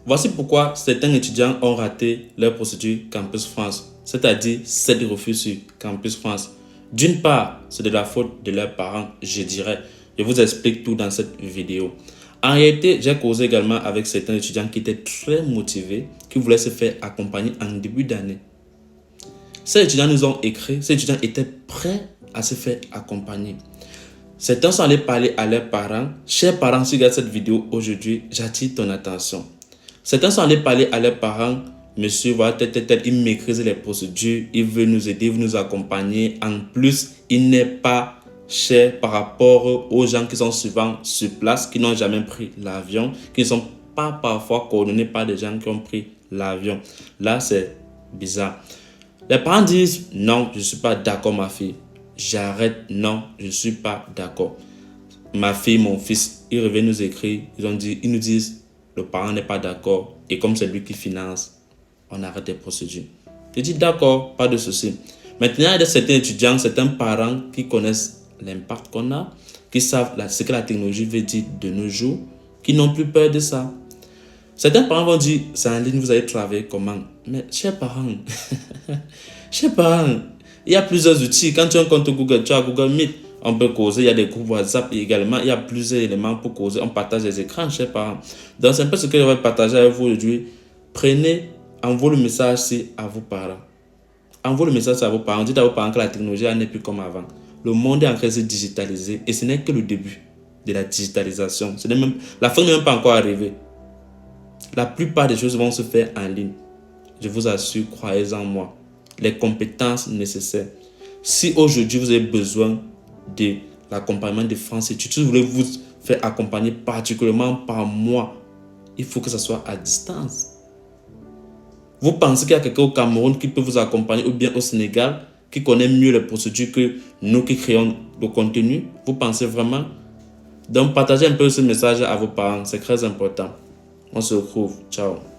Voici pourquoi certains étudiants ont raté leur procédure Campus France, c'est-à-dire 7 refus sur Campus France. D'une part, c'est de la faute de leurs parents, je dirais. Je vous explique tout dans cette vidéo. En réalité, j'ai causé également avec certains étudiants qui étaient très motivés, qui voulaient se faire accompagner en début d'année. Ces étudiants nous ont écrit, ces étudiants étaient prêts à se faire accompagner. Certains sont allés parler à leurs parents. Chers parents, si vous regardez cette vidéo aujourd'hui, j'attire ton attention. Certains sont allés parler à leurs parents. Monsieur, voilà, il maîtrise les procédures, il veut nous aider, il veut nous accompagner. En plus, il n'est pas cher par rapport aux gens qui sont souvent sur place, qui n'ont jamais pris l'avion, qui ne sont pas parfois coordonnés par des gens qui ont pris l'avion. Là, c'est bizarre. Les parents disent, non, je ne suis pas d'accord ma fille. J'arrête, non, je ne suis pas d'accord. Ma fille, mon fils, ils reviennent nous écrire, ils nous disent, le parent n'est pas d'accord et comme c'est lui qui finance, on arrête les procédures. Je dis d'accord, pas de souci. Maintenant, il y a certains étudiants, certains parents qui connaissent l'impact qu'on a, qui savent ce que la technologie veut dire de nos jours, qui n'ont plus peur de ça. Certains parents vont dire, c'est en ligne, vous allez travailler comment? Mais chers parents, il y a plusieurs outils. Quand tu as un compte Google, tu as Google Meet, on peut causer, il y a des groupes WhatsApp également, il y a plusieurs éléments pour causer, on partage les écrans, chers parents. Donc c'est un peu ce que je vais partager avec vous aujourd'hui. Prenez, envoyez le message à vos parents. Envoyez le message à vos parents, dites à vos parents que la technologie n'est plus comme avant. Le monde est en train de se digitaliser et ce n'est que le début de la digitalisation. La fin n'est même pas encore arrivée. La plupart des choses vont se faire en ligne. Je vous assure, croyez en moi. Les compétences nécessaires. Si aujourd'hui vous avez besoin de l'accompagnement de France Études, si vous voulez vous faire accompagner particulièrement par moi, il faut que ça soit à distance. Vous pensez qu'il y a quelqu'un au Cameroun qui peut vous accompagner ou bien au Sénégal qui connaît mieux les procédures que nous qui créons le contenu? Vous pensez vraiment? Donc partagez un peu ce message à vos parents, c'est très important. On se retrouve. Ciao.